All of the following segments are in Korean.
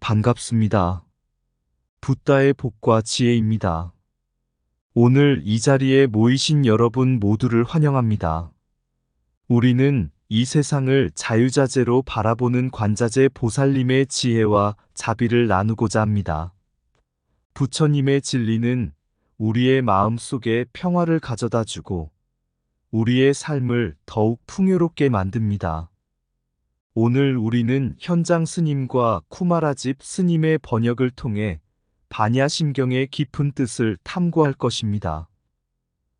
반갑습니다. 붓다의 복과 지혜입니다. 오늘 이 자리에 모이신 여러분 모두를 환영합니다. 우리는 이 세상을 자유자재로 바라보는 관자재 보살님의 지혜와 자비를 나누고자 합니다. 부처님의 진리는 우리의 마음 속에 평화를 가져다 주고 우리의 삶을 더욱 풍요롭게 만듭니다. 오늘 우리는 현장 스님과 쿠마라집 스님의 번역을 통해 반야심경의 깊은 뜻을 탐구할 것입니다.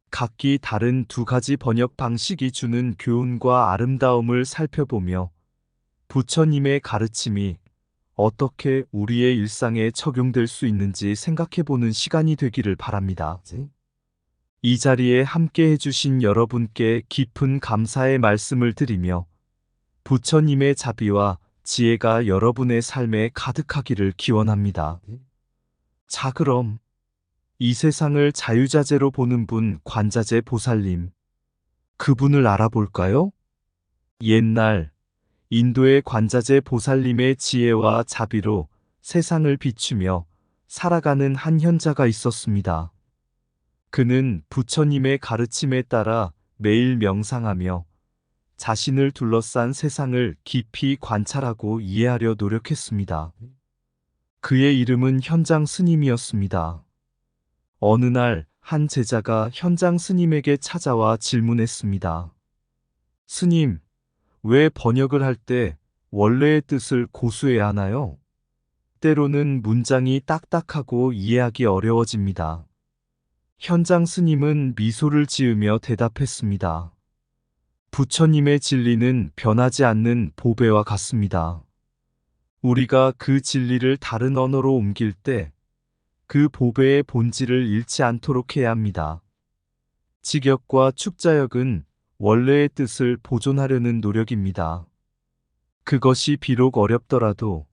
각기 다른 두 가지 번역 방식이 주는 교훈과 아름다움을 살펴보며 부처님의 가르침이 어떻게 우리의 일상에 적용될 수 있는지 생각해보는 시간이 되기를 바랍니다. 이 자리에 함께 해주신 여러분께 깊은 감사의 말씀을 드리며 부처님의 자비와 지혜가 여러분의 삶에 가득하기를 기원합니다. 자, 그럼 이 세상을 자유자재로 보는 분 관자재 보살님, 그분을 알아볼까요? 옛날 인도의 관자재 보살님의 지혜와 자비로 세상을 비추며 살아가는 한 현자가 있었습니다. 그는 부처님의 가르침에 따라 매일 명상하며 자신을 둘러싼 세상을 깊이 관찰하고 이해하려 노력했습니다. 그의 이름은 현장 스님이었습니다. 어느 날 한 제자가 현장 스님에게 찾아와 질문했습니다. 스님, 왜 번역을 할 때 원래의 뜻을 고수해야 하나요? 때로는 문장이 딱딱하고 이해하기 어려워집니다. 현장 스님은 미소를 지으며 대답했습니다. 부처님의 진리는 변하지 않는 보배와 같습니다. 우리가 그 진리를 다른 언어로 옮길 때 그 보배의 본질을 잃지 않도록 해야 합니다. 직역과 축자역은 원래의 뜻을 보존하려는 노력입니다. 그것이 비록 어렵더라도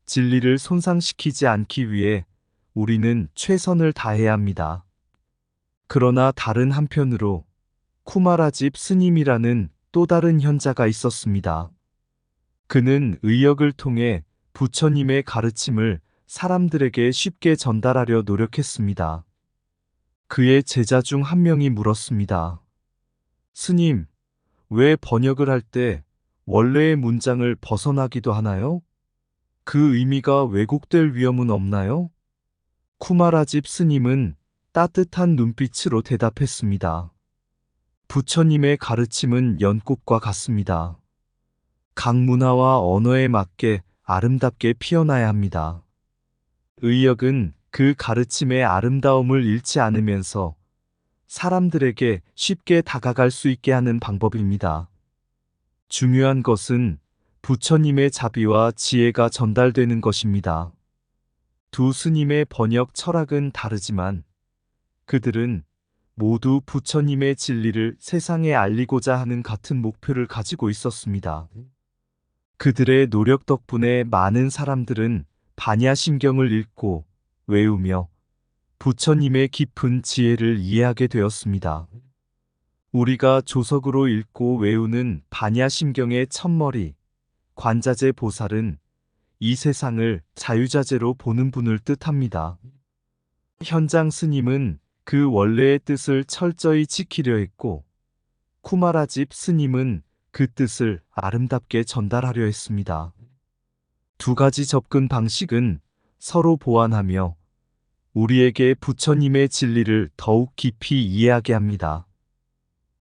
진리를 손상시키지 않기 위해 우리는 최선을 다해야 합니다. 그러나 다른 한편으로 쿠마라집 스님이라는 또 다른 현자가 있었습니다. 그는 의역을 통해 부처님의 가르침을 사람들에게 쉽게 전달하려 노력했습니다. 그의 제자 중 한 명이 물었습니다. 스님, 왜 번역을 할 때 원래의 문장을 벗어나기도 하나요? 그 의미가 왜곡될 위험은 없나요? 쿠마라집 스님은 따뜻한 눈빛으로 대답했습니다. 부처님의 가르침은 연꽃과 같습니다. 각 문화와 언어에 맞게 아름답게 피어나야 합니다. 의역은 그 가르침의 아름다움을 잃지 않으면서 사람들에게 쉽게 다가갈 수 있게 하는 방법입니다. 중요한 것은 부처님의 자비와 지혜가 전달되는 것입니다. 두 스님의 번역 철학은 다르지만 그들은 모두 부처님의 진리를 세상에 알리고자 하는 같은 목표를 가지고 있었습니다. 그들의 노력 덕분에 많은 사람들은 반야심경을 읽고 외우며 부처님의 깊은 지혜를 이해하게 되었습니다. 우리가 조석으로 읽고 외우는 반야심경의 첫머리, 관자재 보살은 이 세상을 자유자재로 보는 분을 뜻합니다. 현장 스님은 그 원래의 뜻을 철저히 지키려 했고, 쿠마라집 스님은 그 뜻을 아름답게 전달하려 했습니다. 두 가지 접근 방식은 서로 보완하며 우리에게 부처님의 진리를 더욱 깊이 이해하게 합니다.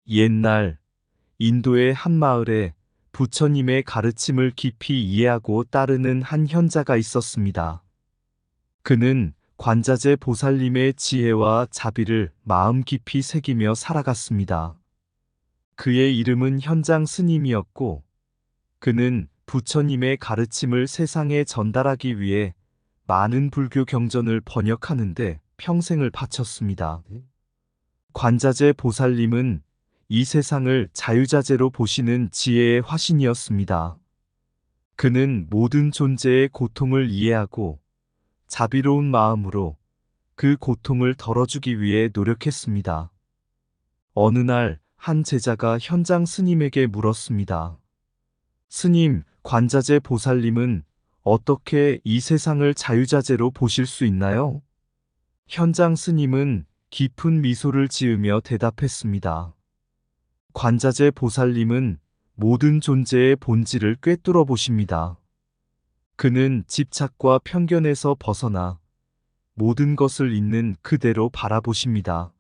옛날 인도의 한 마을에 부처님의 가르침을 깊이 이해하고 따르는 한 현자가 있었습니다. 그는 관자재 보살님의 지혜와 자비를 마음 깊이 새기며 살아갔습니다. 그의 이름은 현장 스님이었고, 그는 부처님의 가르침을 세상에 전달하기 위해 많은 불교 경전을 번역하는데 평생을 바쳤습니다. 관자재 보살님은 이 세상을 자유자재로 보시는 지혜의 화신이었습니다. 그는 모든 존재의 고통을 이해하고 자비로운 마음으로 그 고통을 덜어주기 위해 노력했습니다. 어느 날 한 제자가 현장 스님에게 물었습니다. 스님, 관자재 보살님은 어떻게 이 세상을 자유자재로 보실 수 있나요? 현장 스님은 깊은 미소를 지으며 대답했습니다. 관자재 보살님은 모든 존재의 본질을 꿰뚫어 보십니다. 그는 집착과 편견에서 벗어나 모든 것을 있는 그대로 바라보십니다.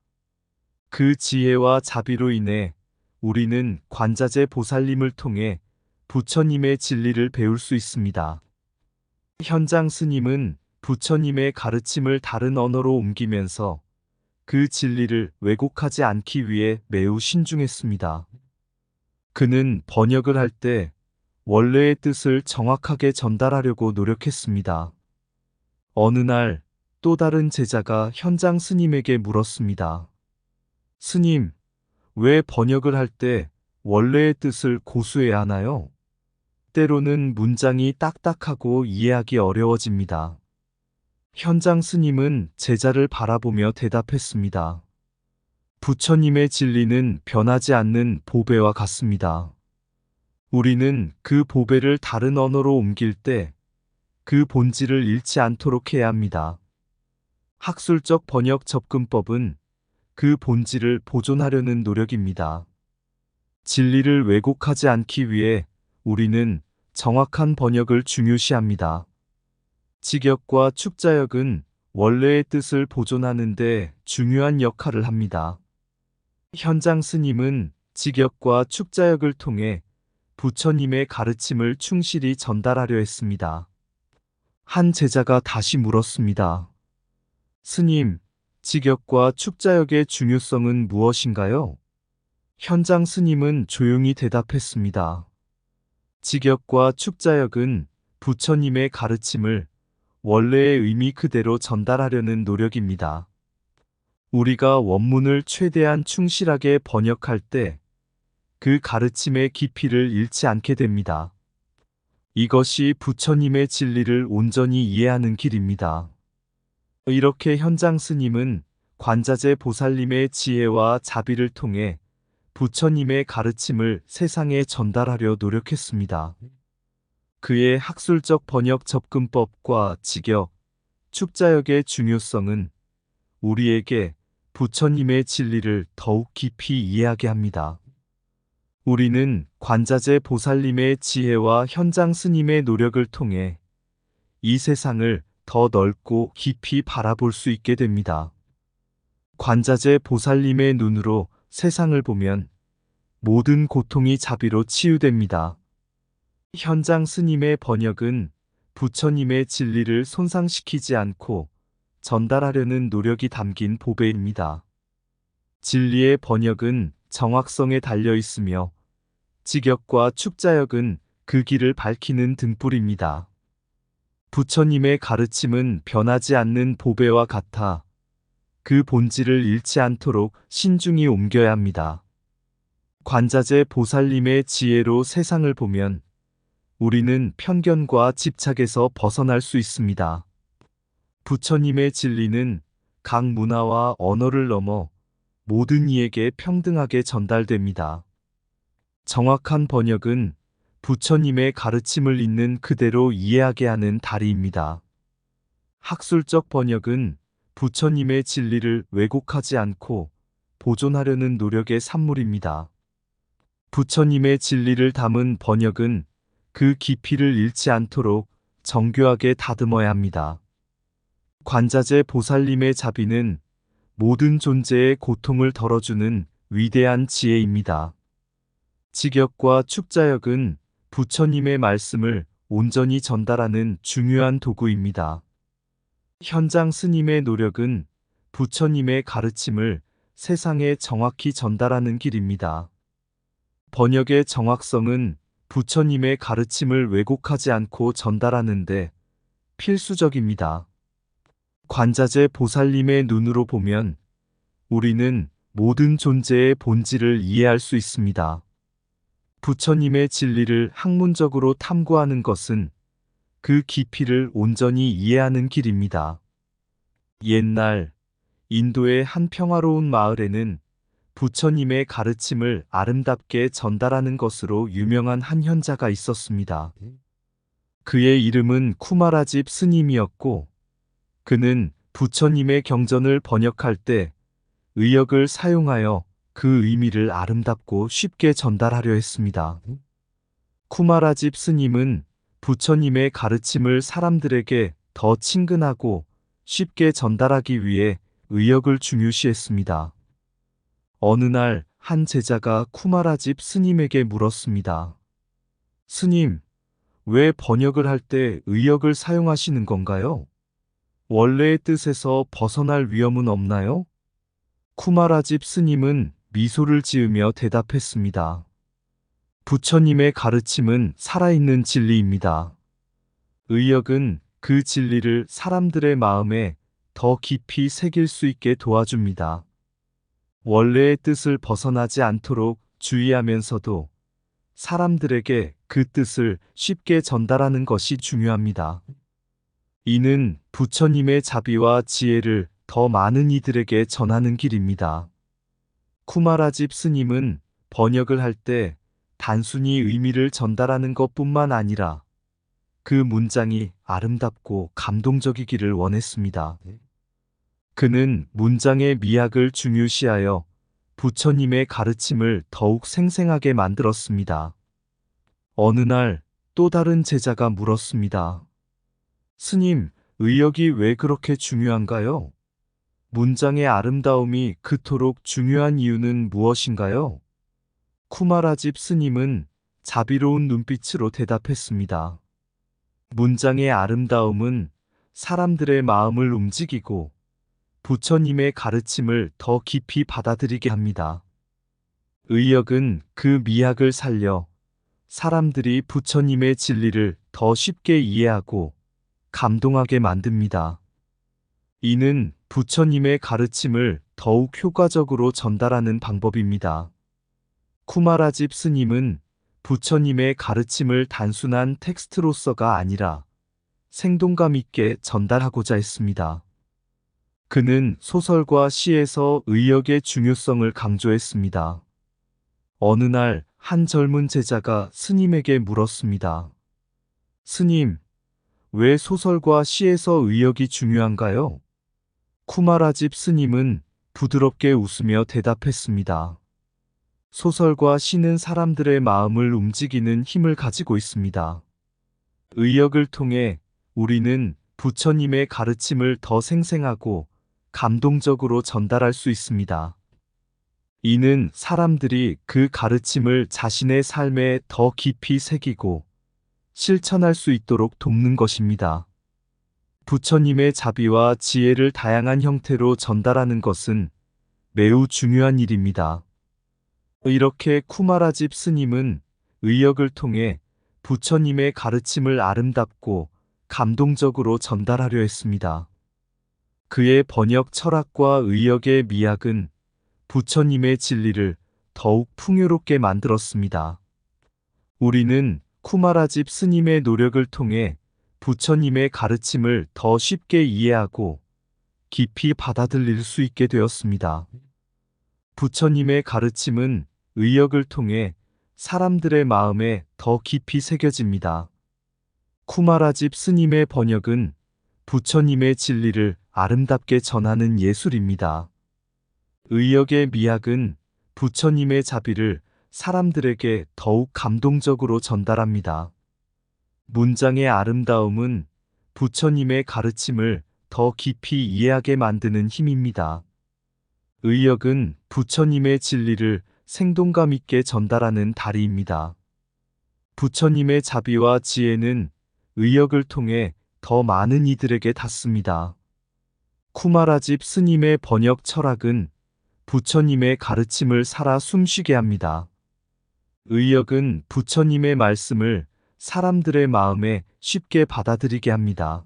그 지혜와 자비로 인해 우리는 관자재 보살님을 통해 부처님의 진리를 배울 수 있습니다. 현장 스님은 부처님의 가르침을 다른 언어로 옮기면서 그 진리를 왜곡하지 않기 위해 매우 신중했습니다. 그는 번역을 할 때 원래의 뜻을 정확하게 전달하려고 노력했습니다. 어느 날 또 다른 제자가 현장 스님에게 물었습니다. 스님, 왜 번역을 할 때 원래의 뜻을 고수해야 하나요? 때로는 문장이 딱딱하고 이해하기 어려워집니다. 현장 스님은 제자를 바라보며 대답했습니다. 부처님의 진리는 변하지 않는 보배와 같습니다. 우리는 그 보배를 다른 언어로 옮길 때 그 본질을 잃지 않도록 해야 합니다. 학술적 번역 접근법은 그 본질을 보존하려는 노력입니다. 진리를 왜곡하지 않기 위해 우리는 정확한 번역을 중요시합니다. 직역과 축자역은 원래의 뜻을 보존하는 데 중요한 역할을 합니다. 현장 스님은 직역과 축자역을 통해 부처님의 가르침을 충실히 전달하려 했습니다. 한 제자가 다시 물었습니다. 스님, 직역과 축자역의 중요성은 무엇인가요? 현장 스님은 조용히 대답했습니다. 직역과 축자역은 부처님의 가르침을 원래의 의미 그대로 전달하려는 노력입니다. 우리가 원문을 최대한 충실하게 번역할 때 그 가르침의 깊이를 잃지 않게 됩니다. 이것이 부처님의 진리를 온전히 이해하는 길입니다. 이렇게 현장 스님은 관자재 보살님의 지혜와 자비를 통해 부처님의 가르침을 세상에 전달하려 노력했습니다. 그의 학술적 번역 접근법과 직역, 축자역의 중요성은 우리에게 부처님의 진리를 더욱 깊이 이해하게 합니다. 우리는 관자재 보살님의 지혜와 현장 스님의 노력을 통해 이 세상을 더 넓고 깊이 바라볼 수 있게 됩니다. 관자재 보살님의 눈으로 세상을 보면 모든 고통이 자비로 치유됩니다. 현장 스님의 번역은 부처님의 진리를 손상시키지 않고 전달하려는 노력이 담긴 보배입니다. 진리의 번역은 정확성에 달려 있으며 직역과 축자역은 그 길을 밝히는 등불입니다. 부처님의 가르침은 변하지 않는 보배와 같아 그 본질을 잃지 않도록 신중히 옮겨야 합니다. 관자재 보살님의 지혜로 세상을 보면 우리는 편견과 집착에서 벗어날 수 있습니다. 부처님의 진리는 각 문화와 언어를 넘어 모든 이에게 평등하게 전달됩니다. 정확한 번역은 부처님의 가르침을 있는 그대로 이해하게 하는 다리입니다. 학술적 번역은 부처님의 진리를 왜곡하지 않고 보존하려는 노력의 산물입니다. 부처님의 진리를 담은 번역은 그 깊이를 잃지 않도록 정교하게 다듬어야 합니다. 관자재 보살님의 자비는 모든 존재의 고통을 덜어주는 위대한 지혜입니다. 직역과 축자역은 부처님의 말씀을 온전히 전달하는 중요한 도구입니다. 현장 스님의 노력은 부처님의 가르침을 세상에 정확히 전달하는 길입니다. 번역의 정확성은 부처님의 가르침을 왜곡하지 않고 전달하는데 필수적입니다. 관자재 보살님의 눈으로 보면 우리는 모든 존재의 본질을 이해할 수 있습니다. 부처님의 진리를 학문적으로 탐구하는 것은 그 깊이를 온전히 이해하는 길입니다. 옛날 인도의 한 평화로운 마을에는 부처님의 가르침을 아름답게 전달하는 것으로 유명한 한 현자가 있었습니다. 그의 이름은 쿠마라집 스님이었고, 그는 부처님의 경전을 번역할 때 의역을 사용하여 그 의미를 아름답고 쉽게 전달하려 했습니다. 쿠마라집 스님은 부처님의 가르침을 사람들에게 더 친근하고 쉽게 전달하기 위해 의역을 중요시했습니다. 어느 날 한 제자가 쿠마라집 스님에게 물었습니다. 스님, 왜 번역을 할 때 의역을 사용하시는 건가요? 원래의 뜻에서 벗어날 위험은 없나요? 쿠마라집 스님은 미소를 지으며 대답했습니다. 부처님의 가르침은 살아있는 진리입니다. 의역은 그 진리를 사람들의 마음에 더 깊이 새길 수 있게 도와줍니다. 원래의 뜻을 벗어나지 않도록 주의하면서도 사람들에게 그 뜻을 쉽게 전달하는 것이 중요합니다. 이는 부처님의 자비와 지혜를 더 많은 이들에게 전하는 길입니다. 쿠마라집 스님은 번역을 할 때 단순히 의미를 전달하는 것뿐만 아니라 그 문장이 아름답고 감동적이기를 원했습니다. 그는 문장의 미학을 중요시하여 부처님의 가르침을 더욱 생생하게 만들었습니다. 어느 날 또 다른 제자가 물었습니다. 스님, 의역이 왜 그렇게 중요한가요? 문장의 아름다움이 그토록 중요한 이유는 무엇인가요? 쿠마라집 스님은 자비로운 눈빛으로 대답했습니다. 문장의 아름다움은 사람들의 마음을 움직이고 부처님의 가르침을 더 깊이 받아들이게 합니다. 의역은 그 미학을 살려 사람들이 부처님의 진리를 더 쉽게 이해하고 감동하게 만듭니다. 이는 부처님의 가르침을 더욱 효과적으로 전달하는 방법입니다. 쿠마라집 스님은 부처님의 가르침을 단순한 텍스트로서가 아니라 생동감 있게 전달하고자 했습니다. 그는 소설과 시에서 의역의 중요성을 강조했습니다. 어느 날 한 젊은 제자가 스님에게 물었습니다. 스님, 왜 소설과 시에서 의역이 중요한가요? 쿠마라집 스님은 부드럽게 웃으며 대답했습니다. 소설과 시는 사람들의 마음을 움직이는 힘을 가지고 있습니다. 의역을 통해 우리는 부처님의 가르침을 더 생생하고 감동적으로 전달할 수 있습니다. 이는 사람들이 그 가르침을 자신의 삶에 더 깊이 새기고 실천할 수 있도록 돕는 것입니다. 부처님의 자비와 지혜를 다양한 형태로 전달하는 것은 매우 중요한 일입니다. 이렇게 쿠마라집 스님은 의역을 통해 부처님의 가르침을 아름답고 감동적으로 전달하려 했습니다. 그의 번역 철학과 의역의 미학은 부처님의 진리를 더욱 풍요롭게 만들었습니다. 우리는 쿠마라집 스님의 노력을 통해 부처님의 가르침을 더 쉽게 이해하고 깊이 받아들일 수 있게 되었습니다. 부처님의 가르침은 의역을 통해 사람들의 마음에 더 깊이 새겨집니다. 쿠마라집 스님의 번역은 부처님의 진리를 아름답게 전하는 예술입니다. 의역의 미학은 부처님의 자비를 사람들에게 더욱 감동적으로 전달합니다. 문장의 아름다움은 부처님의 가르침을 더 깊이 이해하게 만드는 힘입니다. 의역은 부처님의 진리를 생동감 있게 전달하는 다리입니다. 부처님의 자비와 지혜는 의역을 통해 더 많은 이들에게 닿습니다. 쿠마라집 스님의 번역 철학은 부처님의 가르침을 살아 숨쉬게 합니다. 의역은 부처님의 말씀을 사람들의 마음에 쉽게 받아들이게 합니다.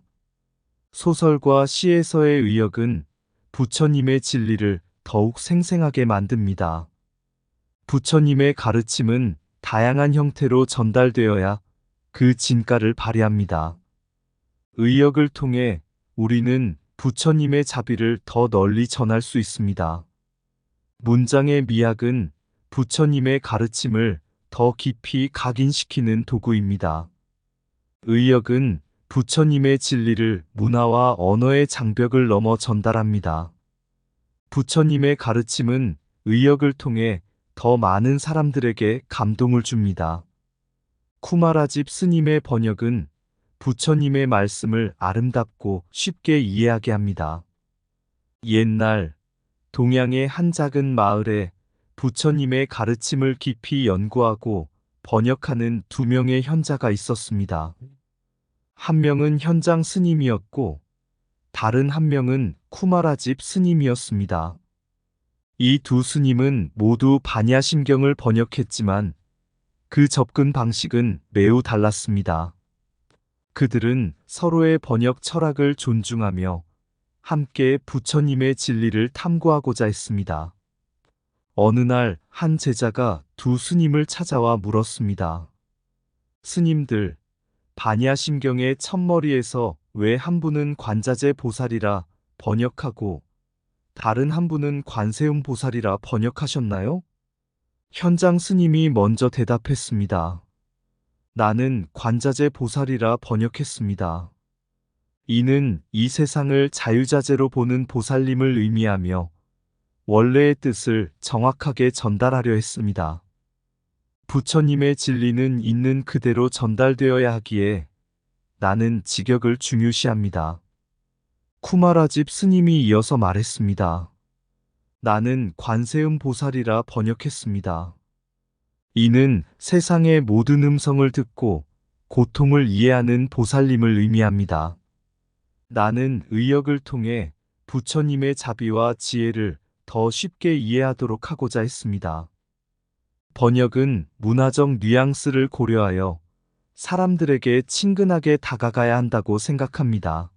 소설과 시에서의 의역은 부처님의 진리를 더욱 생생하게 만듭니다. 부처님의 가르침은 다양한 형태로 전달되어야 그 진가를 발휘합니다. 의역을 통해 우리는 부처님의 자비를 더 널리 전할 수 있습니다. 문장의 미학은 부처님의 가르침을 더 깊이 각인시키는 도구입니다. 의역은 부처님의 진리를 문화와 언어의 장벽을 넘어 전달합니다. 부처님의 가르침은 의역을 통해 더 많은 사람들에게 감동을 줍니다. 쿠마라집 스님의 번역은 부처님의 말씀을 아름답고 쉽게 이해하게 합니다. 옛날 동양의 한 작은 마을에 부처님의 가르침을 깊이 연구하고 번역하는 두 명의 현자가 있었습니다. 한 명은 현장 스님이었고 다른 한 명은 쿠마라집 스님이었습니다. 이 두 스님은 모두 반야심경을 번역했지만 그 접근 방식은 매우 달랐습니다. 그들은 서로의 번역 철학을 존중하며 함께 부처님의 진리를 탐구하고자 했습니다. 어느 날 한 제자가 두 스님을 찾아와 물었습니다. 스님들, 반야심경의 첫머리에서 왜 한 분은 관자재 보살이라 번역하고 다른 한 분은 관세음 보살이라 번역하셨나요? 현장 스님이 먼저 대답했습니다. 나는 관자재 보살이라 번역했습니다. 이는 이 세상을 자유자재로 보는 보살님을 의미하며 원래의 뜻을 정확하게 전달하려 했습니다. 부처님의 진리는 있는 그대로 전달되어야 하기에 나는 직역을 중요시합니다. 쿠마라집 스님이 이어서 말했습니다. 나는 관세음 보살이라 번역했습니다. 이는 세상의 모든 음성을 듣고 고통을 이해하는 보살님을 의미합니다. 나는 의역을 통해 부처님의 자비와 지혜를 더 쉽게 이해하도록 하고자 했습니다. 번역은 문화적 뉘앙스를 고려하여 사람들에게 친근하게 다가가야 한다고 생각합니다.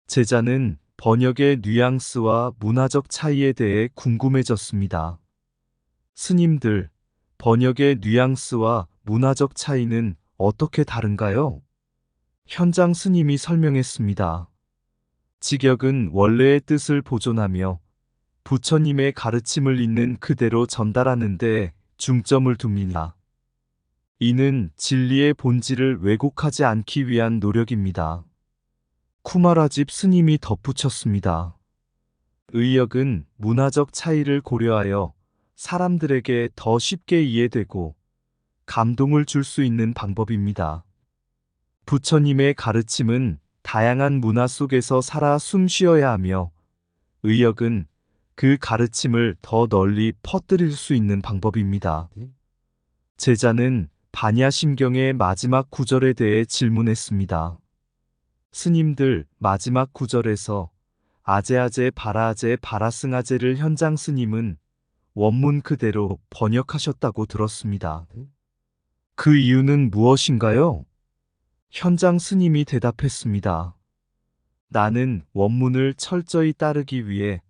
제자는 번역의 뉘앙스와 문화적 차이에 대해 궁금해졌습니다. 스님들, 번역의 뉘앙스와 문화적 차이는 어떻게 다른가요? 현장 스님이 설명했습니다. 직역은 원래의 뜻을 보존하며 부처님의 가르침을 있는 그대로 전달하는 데 중점을 둡니다. 이는 진리의 본질을 왜곡하지 않기 위한 노력입니다. 쿠마라집 스님이 덧붙였습니다. 의역은 문화적 차이를 고려하여 사람들에게 더 쉽게 이해되고 감동을 줄 수 있는 방법입니다. 부처님의 가르침은 다양한 문화 속에서 살아 숨쉬어야 하며 의역은 그 가르침을 더 널리 퍼뜨릴 수 있는 방법입니다. 제자는 반야심경의 마지막 구절에 대해 질문했습니다. 스님들, 마지막 구절에서 아제아제 바라아제 바라승아제를 현장 스님은 원문 그대로 번역하셨다고 들었습니다. 그 이유는 무엇인가요? 현장 스님이 대답했습니다. 나는 원문을 철저히 따르기 위해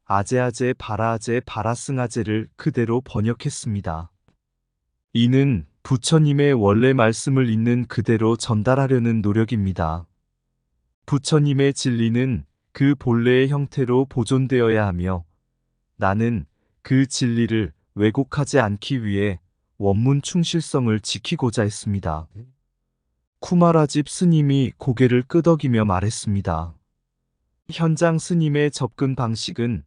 아제아제 바라아제 바라승아제를 그대로 번역했습니다. 이는 부처님의 원래 말씀을 있는 그대로 전달하려는 노력입니다. 부처님의 진리는 그 본래의 형태로 보존되어야 하며 나는 그 진리를 왜곡하지 않기 위해 원문 충실성을 지키고자 했습니다. 쿠마라집 스님이 고개를 끄덕이며 말했습니다. 현장 스님의 접근 방식은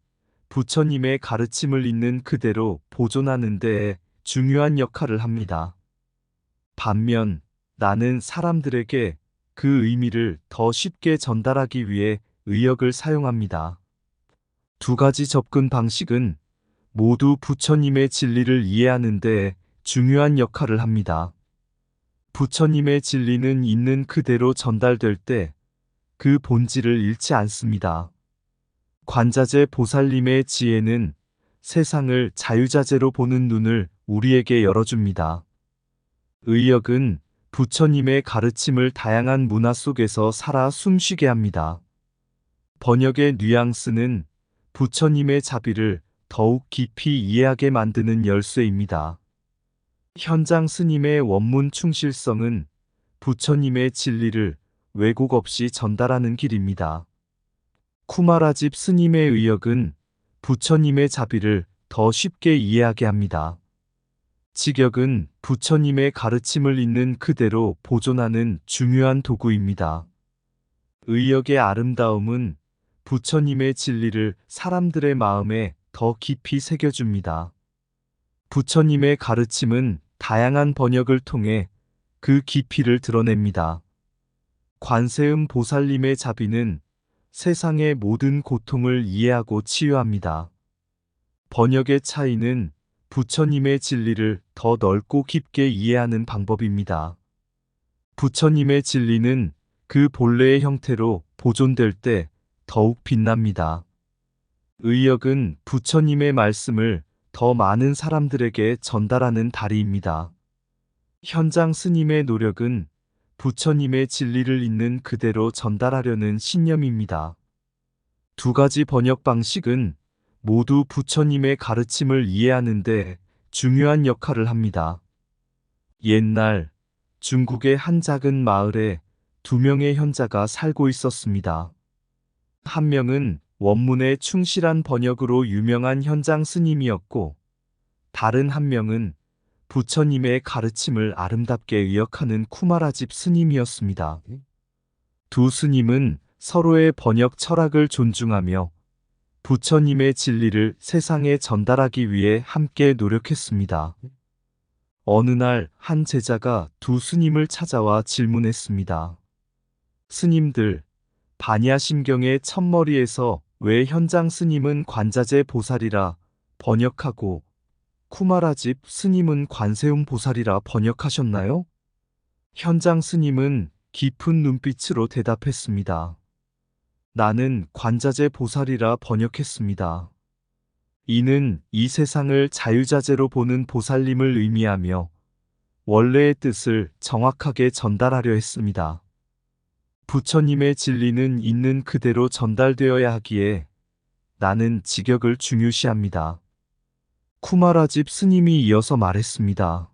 부처님의 가르침을 있는 그대로 보존하는 데에 중요한 역할을 합니다. 반면 나는 사람들에게 그 의미를 더 쉽게 전달하기 위해 의역을 사용합니다. 두 가지 접근 방식은 모두 부처님의 진리를 이해하는 데에 중요한 역할을 합니다. 부처님의 진리는 있는 그대로 전달될 때 그 본질을 잃지 않습니다. 관자재 보살님의 지혜는 세상을 자유자재로 보는 눈을 우리에게 열어줍니다. 의역은 부처님의 가르침을 다양한 문화 속에서 살아 숨쉬게 합니다. 번역의 뉘앙스는 부처님의 자비를 더욱 깊이 이해하게 만드는 열쇠입니다. 현장 스님의 원문 충실성은 부처님의 진리를 왜곡 없이 전달하는 길입니다. 쿠마라집 스님의 의역은 부처님의 자비를 더 쉽게 이해하게 합니다. 직역은 부처님의 가르침을 있는 그대로 보존하는 중요한 도구입니다. 의역의 아름다움은 부처님의 진리를 사람들의 마음에 더 깊이 새겨줍니다. 부처님의 가르침은 다양한 번역을 통해 그 깊이를 드러냅니다. 관세음 보살님의 자비는 세상의 모든 고통을 이해하고 치유합니다. 번역의 차이는 부처님의 진리를 더 넓고 깊게 이해하는 방법입니다. 부처님의 진리는 그 본래의 형태로 보존될 때 더욱 빛납니다. 의역은 부처님의 말씀을 더 많은 사람들에게 전달하는 다리입니다. 현장 스님의 노력은 부처님의 진리를 있는 그대로 전달하려는 신념입니다. 두 가지 번역 방식은 모두 부처님의 가르침을 이해하는 데 중요한 역할을 합니다. 옛날 중국의 한 작은 마을에 두 명의 현자가 살고 있었습니다. 한 명은 원문의 충실한 번역으로 유명한 현장 스님이었고, 다른 한 명은 부처님의 가르침을 아름답게 의역하는 쿠마라집 스님이었습니다. 두 스님은 서로의 번역 철학을 존중하며 부처님의 진리를 세상에 전달하기 위해 함께 노력했습니다. 어느 날 한 제자가 두 스님을 찾아와 질문했습니다. 스님들, 반야심경의 첫머리에서 왜 현장 스님은 관자재 보살이라 번역하고 쿠마라집 스님은 관세음 보살이라 번역하셨나요? 현장 스님은 깊은 눈빛으로 대답했습니다. 나는 관자재 보살이라 번역했습니다. 이는 이 세상을 자유자재로 보는 보살님을 의미하며 원래의 뜻을 정확하게 전달하려 했습니다. 부처님의 진리는 있는 그대로 전달되어야 하기에 나는 직역을 중요시합니다. 쿠마라집 스님이 이어서 말했습니다.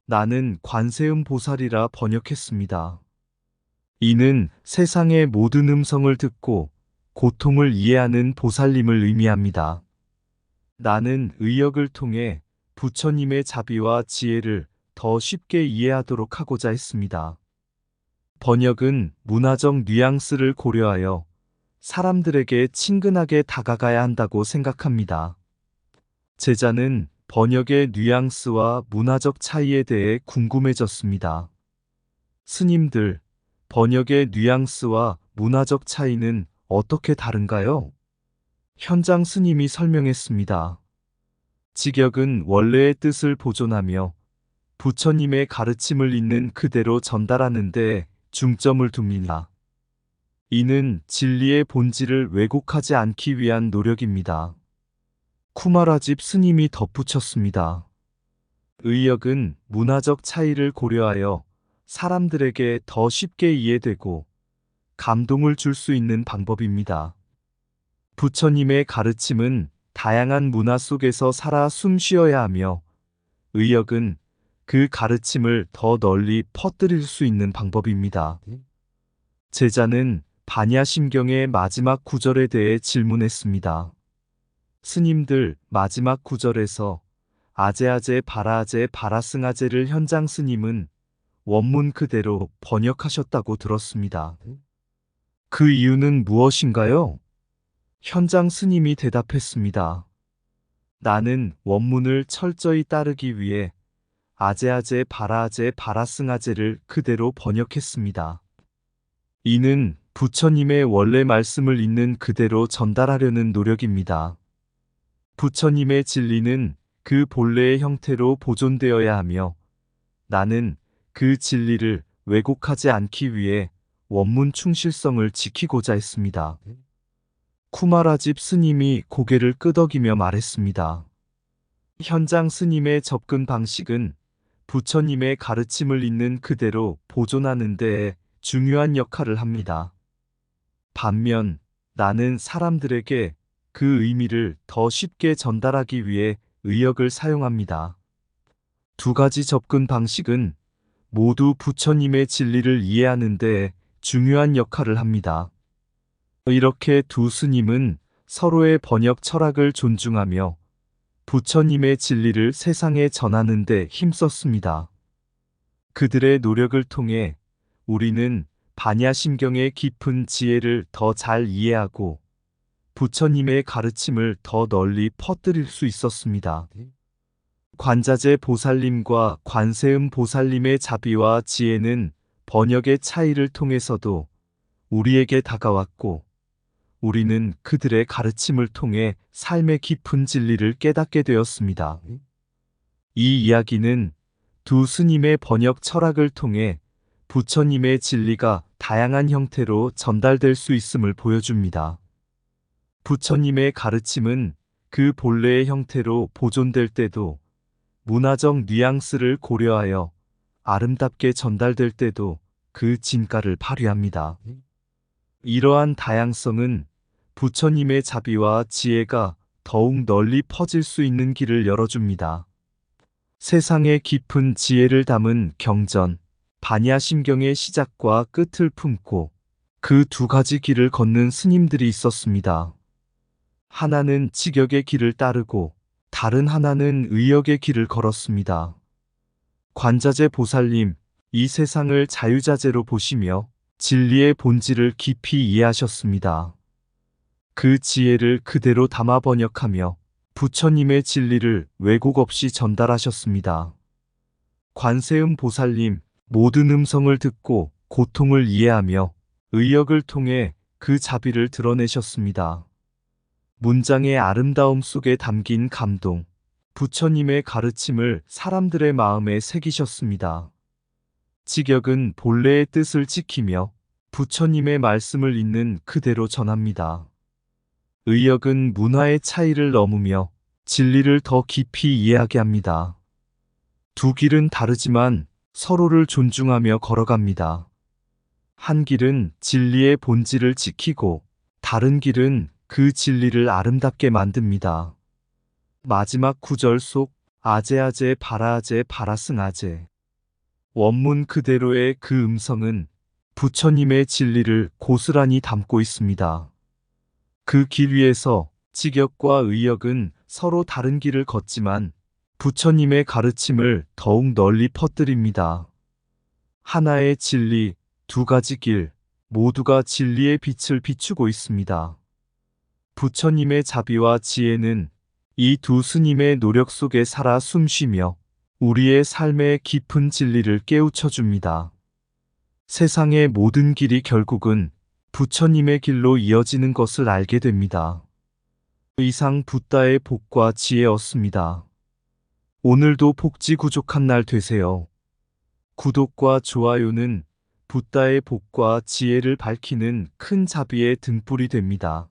나는 관세음 보살이라 번역했습니다. 이는 세상의 모든 음성을 듣고 고통을 이해하는 보살님을 의미합니다. 나는 의역을 통해 부처님의 자비와 지혜를 더 쉽게 이해하도록 하고자 했습니다. 번역은 문화적 뉘앙스를 고려하여 사람들에게 친근하게 다가가야 한다고 생각합니다. 제자는 번역의 뉘앙스와 문화적 차이에 대해 궁금해졌습니다. 스님들, 번역의 뉘앙스와 문화적 차이는 어떻게 다른가요? 현장 스님이 설명했습니다. 직역은 원래의 뜻을 보존하며 부처님의 가르침을 있는 그대로 전달하는 데 중점을 둡니다. 이는 진리의 본질을 왜곡하지 않기 위한 노력입니다. 쿠마라집 스님이 덧붙였습니다. 의역은 문화적 차이를 고려하여 사람들에게 더 쉽게 이해되고 감동을 줄 수 있는 방법입니다. 부처님의 가르침은 다양한 문화 속에서 살아 숨쉬어야 하며 의역은 그 가르침을 더 널리 퍼뜨릴 수 있는 방법입니다. 제자는 반야심경의 마지막 구절에 대해 질문했습니다. 스님들, 마지막 구절에서 아제아제 바라아제 바라승아제를 현장 스님은 원문 그대로 번역하셨다고 들었습니다. 그 이유는 무엇인가요? 현장 스님이 대답했습니다. 나는 원문을 철저히 따르기 위해 아제아제 바라아제 바라승아제를 그대로 번역했습니다. 이는 부처님의 원래 말씀을 있는 그대로 전달하려는 노력입니다. 부처님의 진리는 그 본래의 형태로 보존되어야 하며 나는 그 진리를 왜곡하지 않기 위해 원문 충실성을 지키고자 했습니다. 쿠마라집 스님이 고개를 끄덕이며 말했습니다. 현장 스님의 접근 방식은 부처님의 가르침을 있는 그대로 보존하는 데 중요한 역할을 합니다. 반면 나는 사람들에게 그 의미를 더 쉽게 전달하기 위해 의역을 사용합니다. 두 가지 접근 방식은 모두 부처님의 진리를 이해하는 데 중요한 역할을 합니다. 이렇게 두 스님은 서로의 번역 철학을 존중하며 부처님의 진리를 세상에 전하는 데 힘썼습니다. 그들의 노력을 통해 우리는 반야심경의 깊은 지혜를 더 잘 이해하고 부처님의 가르침을 더 널리 퍼뜨릴 수 있었습니다. 관자재 보살님과 관세음 보살님의 자비와 지혜는 번역의 차이를 통해서도 우리에게 다가왔고, 우리는 그들의 가르침을 통해 삶의 깊은 진리를 깨닫게 되었습니다. 이 이야기는 두 스님의 번역 철학을 통해 부처님의 진리가 다양한 형태로 전달될 수 있음을 보여줍니다. 부처님의 가르침은 그 본래의 형태로 보존될 때도 문화적 뉘앙스를 고려하여 아름답게 전달될 때도 그 진가를 발휘합니다. 이러한 다양성은 부처님의 자비와 지혜가 더욱 널리 퍼질 수 있는 길을 열어줍니다. 세상의 깊은 지혜를 담은 경전, 반야심경의 시작과 끝을 품고 그 두 가지 길을 걷는 스님들이 있었습니다. 하나는 직역의 길을 따르고 다른 하나는 의역의 길을 걸었습니다. 관자재 보살님, 이 세상을 자유자재로 보시며 진리의 본질을 깊이 이해하셨습니다. 그 지혜를 그대로 담아 번역하며 부처님의 진리를 왜곡 없이 전달하셨습니다. 관세음 보살님, 모든 음성을 듣고 고통을 이해하며 의역을 통해 그 자비를 드러내셨습니다. 문장의 아름다움 속에 담긴 감동, 부처님의 가르침을 사람들의 마음에 새기셨습니다. 직역은 본래의 뜻을 지키며 부처님의 말씀을 있는 그대로 전합니다. 의역은 문화의 차이를 넘으며 진리를 더 깊이 이해하게 합니다. 두 길은 다르지만 서로를 존중하며 걸어갑니다. 한 길은 진리의 본질을 지키고 다른 길은 그 진리를 아름답게 만듭니다. 마지막 구절 속 아제아제 바라아제 바라승아제, 원문 그대로의 그 음성은 부처님의 진리를 고스란히 담고 있습니다. 그 길 위에서 직역과 의역은 서로 다른 길을 걷지만 부처님의 가르침을 더욱 널리 퍼뜨립니다. 하나의 진리, 두 가지 길, 모두가 진리의 빛을 비추고 있습니다. 부처님의 자비와 지혜는 이 두 스님의 노력 속에 살아 숨쉬며 우리의 삶의 깊은 진리를 깨우쳐 줍니다. 세상의 모든 길이 결국은 부처님의 길로 이어지는 것을 알게 됩니다. 이상 붓다의 복과 지혜였습니다. 오늘도 복지구족한 날 되세요. 구독과 좋아요는 붓다의 복과 지혜를 밝히는 큰 자비의 등불이 됩니다.